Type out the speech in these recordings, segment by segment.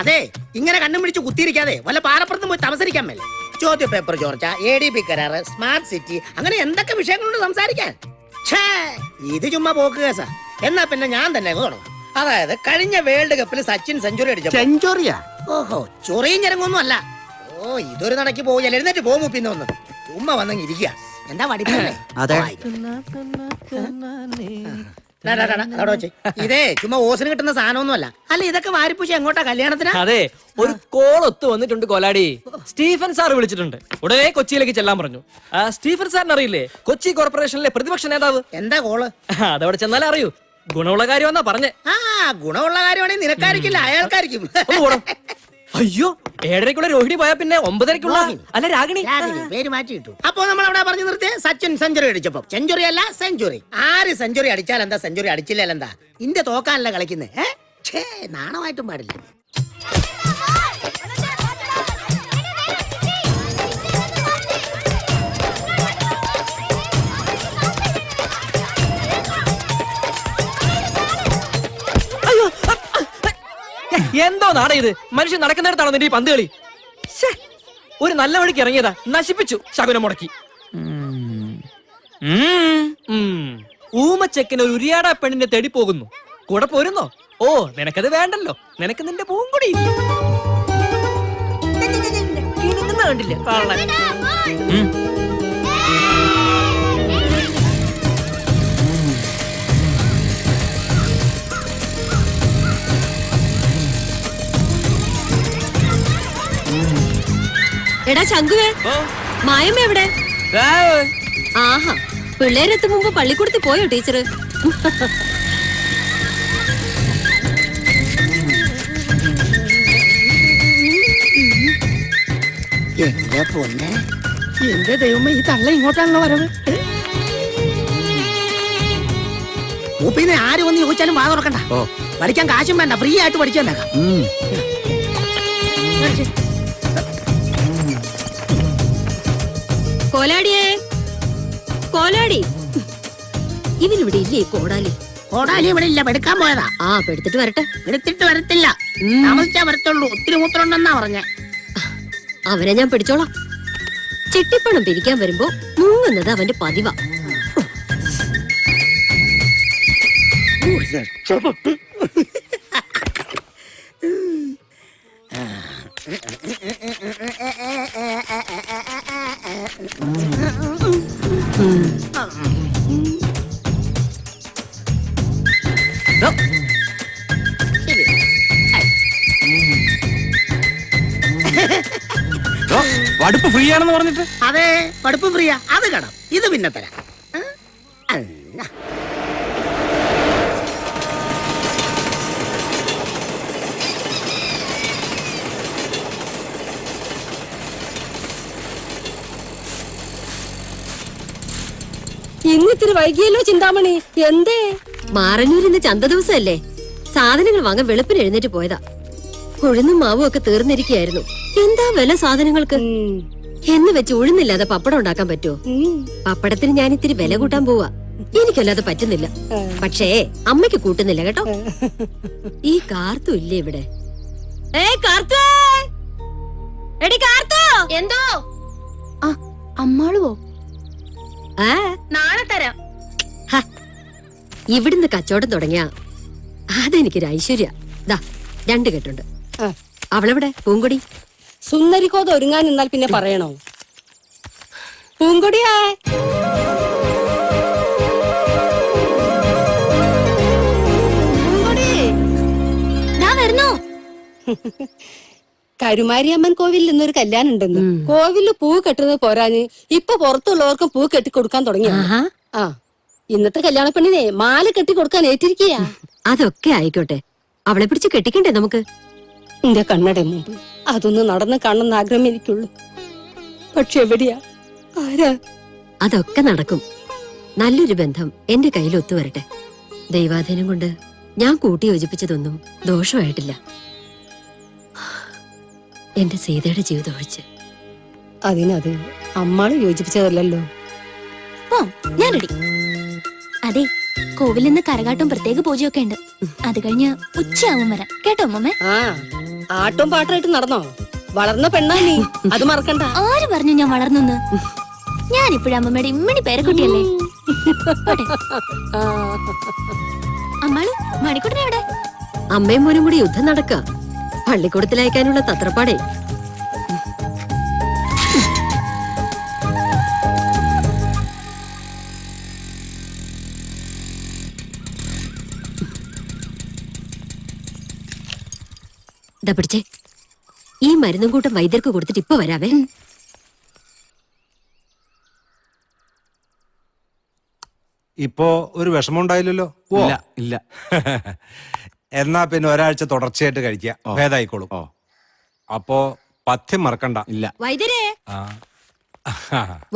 അതെ, ഇങ്ങനെ കണ്ണും പിടിച്ച് കുത്തിയിരിക്കാതെ വല്ല പാറപ്പുറത്തും പോയി താമസിക്കാൻ മേലെ. ചോദ്യ പേപ്പർ ചോർച്ച, ADB കരാറ്, സ്മാർട്ട് സിറ്റി, അങ്ങനെ എന്തൊക്കെ വിഷയങ്ങളുണ്ട് സംസാരിക്കാൻ. ഇത് ചുമ്മാ പോക്ക് കേസാ. എന്നാ പിന്നെ ഞാൻ തന്നെ തുടങ്ങാം. അതായത് കഴിഞ്ഞ വേൾഡ് കപ്പിൽ സച്ചിൻ സെഞ്ചുറി അടിച്ചു. സെഞ്ചുറിയാ? ഓഹോ, ചൊറിയും ചരങ്ങൊന്നും അല്ല. ഓ, ഇതൊരു നടക്കി പോയി എഴുന്നേറ്റ് പോകുമ്പോ പിന്നെ ഒന്ന് ഉമ്മ വന്നെങ്കിൽ ഇരിക്കുക. എന്താ പഠിപ്പല്ലേ? ഇതേ ചുമ്മാ ഓസിന് കിട്ടുന്ന സാധനമൊന്നും അല്ല. അല്ല, ഇതൊക്കെ വാരിപ്പൂശി എങ്ങോട്ടാ കല്യാണത്തിന്? അതെ, ഒരു കോൾ ഒത്തു വന്നിട്ടുണ്ട് കോലാടി. സ്റ്റീഫൻ സാർ വിളിച്ചിട്ടുണ്ട്. ഉടനെ കൊച്ചിയിലേക്ക് ചെല്ലാൻ പറഞ്ഞു. സ്റ്റീഫൻ സാറിന് അറിയില്ലേ, കൊച്ചി കോർപ്പറേഷനിലെ പ്രതിപക്ഷ നേതാവ്. എന്താ കോള്? അതവിടെ ചെന്നാലേ അറിയൂ. ഗുണമുള്ള കാര്യമെന്നാ പറഞ്ഞേ. ഗുണമുള്ള കാര്യമാണെങ്കിൽ നിനക്കായിരിക്കില്ല, അയാൾക്കായിരിക്കും. അയ്യോ, 7:30 രോഹിണി പോയാ പിന്നെ 9:30 അല്ല രാഗിണി പേര് മാറ്റി കിട്ടു. അപ്പൊ നമ്മൾ അവിടെ പറഞ്ഞു നിർത്തിയ സച്ചിൻ സെഞ്ചുറി അടിച്ചപ്പോ. സെഞ്ചുറി അല്ല, സെഞ്ചുറി. ആര് സെഞ്ചുറി അടിച്ചാൽ എന്താ, സെഞ്ചുറി അടിച്ചില്ല എന്താ? ഇന്ത്യ തോക്കാനല്ല കളിക്കുന്നത്. നാണമായിട്ടും പാടില്ല. എന്തോ നാട ഇത്? മനുഷ്യൻ നടക്കുന്നിടത്താണോ നിന്റെ ഈ പന്ത് കളി? ഒരു നല്ല വഴിക്ക് ഇറങ്ങിയതാ, നശിപ്പിച്ചു. ശകുനം മുടക്കി. ഊമച്ചെക്കൻ ഒരു ഉരിയാടാ പെണ്ണിന്റെ തേടി പോകുന്നു. കൂടെ പോരുന്നോ? ഓ, നിനക്കത് വേണ്ടല്ലോ. നിനക്ക് നിന്റെ പൂങ്കുടി കണ്ടില്ലേ? എടാ ശങ്കുവേ, മായമ്മ എവിടെ? ആഹാ, പിള്ളേരെത്തും മുമ്പ് പള്ളിക്കൂടത്തിൽ പോയോ ടീച്ചറ്? എന്റെ പൊന്നെ, എന്റെ ദൈവമേ, ഈ തള്ള ഇങ്ങോട്ടാണല്ലോ വരവ്. മൂപ്പിന്ന് ആര് വന്ന് ചോദിച്ചാലും വാ തുറക്കണ്ട. പഠിക്കാൻ കാശും വേണ്ട, ഫ്രീ ആയിട്ട് പഠിച്ചു തന്നേക്കാം. കോലാടിയേ, കോലാടി, ഇവനിവിടെ ഇല്ലേ കോടാലി? കോടാലി ഇവിടെ ഇല്ല, എടുക്കാൻ പോയതാ. എടുത്തിട്ട് വരട്ടെ. എടുത്തിട്ട് വരത്തില്ല, താമസിച്ചാ വരത്തുള്ളൂ. ഒത്തിരി മൂത്രമുണ്ടെന്നാ പറഞ്ഞ. അവനെ ഞാൻ പിടിച്ചോളാം. ചിട്ടിപ്പണം പിരിക്കാൻ വരുമ്പോ മുങ്ങുന്നത് അവന്റെ പതിവാ. പഠിപ്പ് ഫ്രീ ആണെന്ന് പറഞ്ഞിട്ട്? അതെ, പഠിപ്പ് ഫ്രീയാ. അത് കടം, ഇത് പിന്നെ തരാം. ഇന്നിത്തിരി വൈകിയല്ലോ ചിന്താമണി. എന്തേ? മാറന്നൂരിന്ന് ചന്ത ദിവസമല്ലേ, സാധനങ്ങൾ വാങ്ങാൻ വെളുപ്പിന് എഴുന്നേറ്റ് പോയതാ. ഉഴുന്നും മാവും ഒക്കെ തീർന്നിരിക്കുകയായിരുന്നു. എന്താ വില സാധനങ്ങൾക്ക് എന്ന് വെച്ച് ഉഴുന്നില്ലാതെ പപ്പടം ഉണ്ടാക്കാൻ പറ്റുമോ? പപ്പടത്തിന് ഞാൻ ഇത്തിരി വില കൂട്ടാൻ പോവാ. എനിക്കല്ലാതെ പറ്റുന്നില്ല. പക്ഷേ അമ്മയ്ക്ക് കൂട്ടുന്നില്ല കേട്ടോ. ഈ കാർത്തു ഇല്ലേ ഇവിടെ? എന്തോ അമ്മാളുവോ? നാളെ തരാം. ഇവിടുന്ന് കച്ചവടം തുടങ്ങിയ അതെനിക്കൊരു ഐശ്വര്യ. ദാ 2 കെട്ടുണ്ട്. അവളെവിടെ? പൂങ്കൊടി. സുന്ദരിക്കോത് ഒരുങ്ങാൻ നിന്നാൽ പിന്നെ പറയണോ? പൂങ്കൊടിയാ, കരുമാരിയമ്മൻ കോവിലിൽ ഇന്നൊരു കല്യാണം ഉണ്ടെന്ന്. കോവിലില് പൂ കെട്ടുന്നത് പോരാഞ്ഞ് ഇപ്പൊ പുറത്തുള്ളവർക്കും പൂ കെട്ടി കൊടുക്കാൻ തുടങ്ങി. ഇന്നത്തെ കല്യാണ പെണ്ണിനെ മാല കെട്ടി കൊടുക്കാൻ ഏറ്റിരിക്കയാ. അതൊക്കെ ആയിക്കോട്ടെ, അവളെ പിടിച്ച് കെട്ടിക്കണ്ടേ നമുക്ക്? എന്റെ കണ്ണട മുമ്പ് അതൊന്ന് നടന്ന് കാണുന്ന ആഗ്രഹം എനിക്കുള്ളൂ. പക്ഷെ എവിടെയാ, ആരാ? അതൊക്കെ നടക്കും. നല്ലൊരു ബന്ധം എന്റെ കയ്യിൽ ഒത്തുവരട്ടെ. ദൈവാധീനം കൊണ്ട് ഞാൻ കൂട്ടി യോജിപ്പിച്ചതൊന്നും ദോഷമായിട്ടില്ല. എന്റെ സീതയുടെ ജീവിതം ഒഴിച്ച്. അതിനത് അമ്മാള് യോജിപ്പിച്ചതല്ലോ. ഞാൻ റെഡി. അതെ, കോവിലിൽ നിന്ന് കരകാട്ടും പ്രത്യേക പൂജയൊക്കെ ഉണ്ട്. അത് കഴിഞ്ഞ് ഉച്ചയാവും വരാം കേട്ടോ അമ്മമ്മേ. ആ ആട്ടും പാട്ടായിട്ട് നടന്നോ? വളർന്ന പെണ്ണാ നീ, അത് മറക്കണ്ട. ആര് പറഞ്ഞു ഞാൻ വളർന്നു? ഞാനിപ്പോഴും അമ്മമ്മയുടെ ഇമ്മണി പേരക്കുട്ടിയല്ലേ. പോട്ടെ. ആ. അമ്മാളു മണിക്കുട്ടനെ എവിടെ? അമ്മയും മോനും കൂടി യുദ്ധം നടക്കുക. പള്ളിക്കൂടത്തിലയക്കാനുള്ള തത്രപ്പാടേ. ദാ പിടിച്ചേ, ഈ മരുന്നും കൂട്ടം വൈദ്യർക്ക് കൊടുത്തിട്ട് ഇപ്പൊ വരാവേ. ഇപ്പോ ഒരു വിഷമം ഉണ്ടായില്ലല്ലോ? ഇല്ല ഇല്ല. എന്നാ പിന്നെ ഒരാഴ്ച തുടർച്ചയായിട്ട് കഴിക്കുക, ഭേദായിക്കോളും. ഓ അപ്പോ പഥ്യം മറക്കണ്ട. ഇല്ല. വൈദ്യരെ ആ.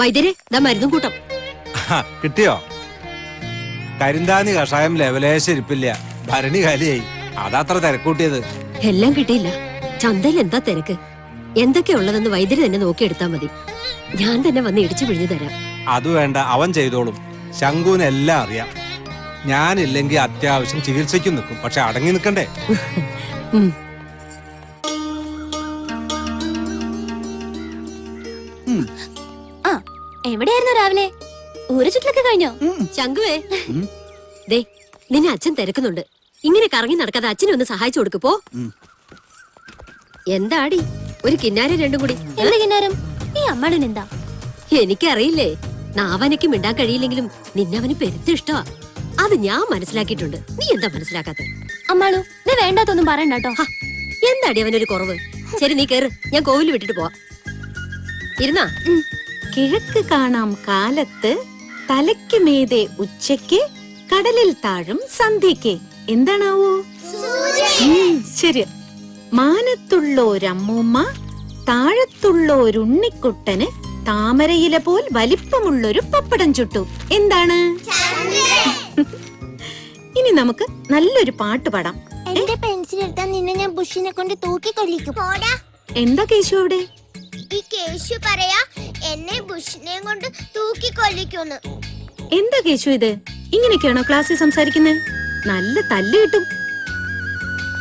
വൈദ്യരെ, ദാ മരുന്നും കൂട്ടം. കിട്ടിയോ? കരിന്താനി കഷായം ലെവലേശം ഇരിപ്പില്ല, ഭരണി കാലിയായി. അതത്ര തിരക്കൂട്ടിയത്. എല്ലാം കിട്ടിയില്ല. ചന്തയിൽ എന്താ തിരക്ക്? എന്തൊക്കെയാ ഉള്ളതെന്ന് വൈദ്യര് തന്നെ നോക്കിയെടുത്താ മതി. ഞാൻ തന്നെ വന്ന് ഇടിച്ചു പിഴിഞ്ഞു തരാം. അത് വേണ്ട, അവൻ ചെയ്തോളും. ശങ്കുവിന് എല്ലാം അറിയാം. ഞാനില്ലെങ്കിൽ അത്യാവശ്യം ചികിത്സയ്ക്കും നിൽക്കും, പക്ഷെ അടങ്ങി നിൽക്കണ്ടേ? ഉം. ആ എവിടെയായിരുന്നു രാവിലെ? ഊര ചുറ്റലൊക്കെ കഴിഞ്ഞോ? ശങ്കുവേ, ദേ നിന്നെ അച്ഛൻ തിരക്കുന്നുണ്ട്. ഇങ്ങനെ കറങ്ങി നടക്കാതെ അച്ഛനെ ഒന്ന് സഹായിച്ചു കൊടുക്ക് പോ. എന്താടി ഒരു കിന്നാരം രണ്ടും കൂടി? എന്ത് കിന്നാരം? ഈ അമ്മാടൻ എന്താ? എനിക്കറിയില്ലേ, നാവനക്ക് മിണ്ടാൻ കഴിയില്ലെങ്കിലും നിന്നവന് പെരുത്ത് ഇഷ്ടമാ. അത് ഞാൻ മനസ്സിലാക്കിയിട്ടുണ്ട്. നീ എന്താ മനസ്സിലാക്കാത്ത? അമ്മാളു നീ വേണ്ടാത്തൊന്നും പറയണ്ട കേട്ടോ. എന്താടി അവനൊരു കുറവ്? ശരി നീ കേറ്, ഞാൻ കോവില് വിട്ടിട്ട് പോവാം. ഇരുന്നാ? കിഴക്ക് കാണാം കാലത്ത്, തലയ്ക്ക് മീതെ ഉച്ചയ്ക്ക്, കടലിൽ താഴും സന്ധ്യയ്ക്ക്. എന്താണാവോ? ശരി. മാനത്തുള്ളോരമ്മൂമ്മ, താഴത്തുള്ളോരുണ്ണിക്കുട്ടന്, താമരയില പോൽ വലിപ്പമുള്ളൊരു പപ്പടം ചുട്ടു. എന്താണ്? ഇനി നമുക്ക് നല്ലൊരു പാട്ട് പാടാം. എന്റെ പെൻസിൽ എടുത്താൽ നിന്നെ ഞാൻ ബുഷിനെ കൊണ്ട് തൂക്കി കൊല്ലിക്കും. എന്താ കേശു അവിടെ? ഈ കേശു പറയാ എന്നെ ബുഷിനെ കൊണ്ട് തൂക്കി കൊല്ലിക്കുന്നു. എന്താ കേശു ഇത്? ഇങ്ങനെയൊക്കെയാണോ ക്ലാസ്സിൽ സംസാരിക്കുന്നത്? നല്ല തല്ല് കിട്ടും.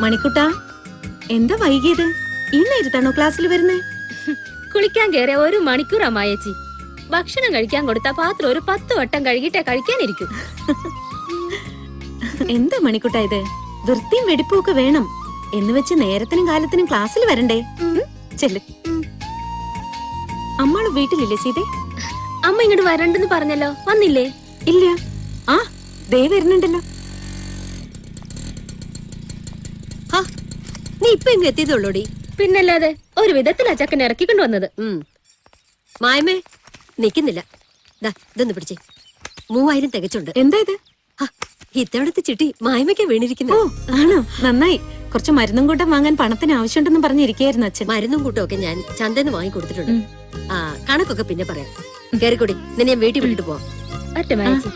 മണിക്കുട്ടാ, എന്താ വൈകിയത്? ഈ നേരത്താണോ ക്ലാസ്സിൽ വരുന്നത്? കുളിക്കാൻ കയറിയ 1 മണിക്കൂറാ മായേച്ചി. ഭക്ഷണം കഴിക്കാൻ കൊടുത്ത പാത്രം ഒരു 10 വട്ടം കഴുകിട്ടേ കഴിക്കാനിരിക്കും. എന്താ മണിക്കുട്ടാ ഇത്? വൃത്തിയും വെടിപ്പും ഒക്കെ വേണം. എന്ന് വെച്ച് നേരത്തിനും കാലത്തിനും ക്ലാസ്സിൽ വരണ്ടേ? ചെല്ല്. അമ്മാള് വീട്ടിലില്ലേ സീതേ? അമ്മ ഇങ്ങോട്ട് വരണ്ടെന്ന് പറഞ്ഞല്ലോ, വന്നില്ലേ? ഇല്ല. ആ ദേ വരുന്നുണ്ടല്ലോ. നീ ഇപ്പൊ ഇങ്ങ് എത്തിയതുള്ളൂടി. പിന്നല്ലാതെ ഒരു വിധത്തിലാ ചക്കൻ ഇറക്കിക്കൊണ്ട് വന്നത്. മായമേ നിക്കുന്നില്ല. ദാ ഇതൊന്ന് പിടിച്ചേ. 3000 തികച്ചുണ്ട്. എന്താ ഇത്? ഇത്തവണത്തെ ചിട്ടി മായമയ്ക്കാ വീണിരിക്കുന്നു. ഓ ആണോ? നന്നായി. കുറച്ച് മരുന്നും കൂട്ടം വാങ്ങാൻ പണത്തിന് ആവശ്യമുണ്ടെന്ന് പറഞ്ഞിരിക്കായിരുന്നു അച്ഛൻ. മരുന്നും കൂട്ടമൊക്കെ ഞാൻ ചന്തന്ന് വാങ്ങി കൊടുത്തിട്ടുണ്ട്. ആ കണക്കൊക്കെ പിന്നെ പറയാം. കേറിക്കൂടി, നിന്നെ ഞാൻ വീട്ടിൽ വിട്ടിട്ട് പോവാം. ഒറ്റ മായേച്ചി.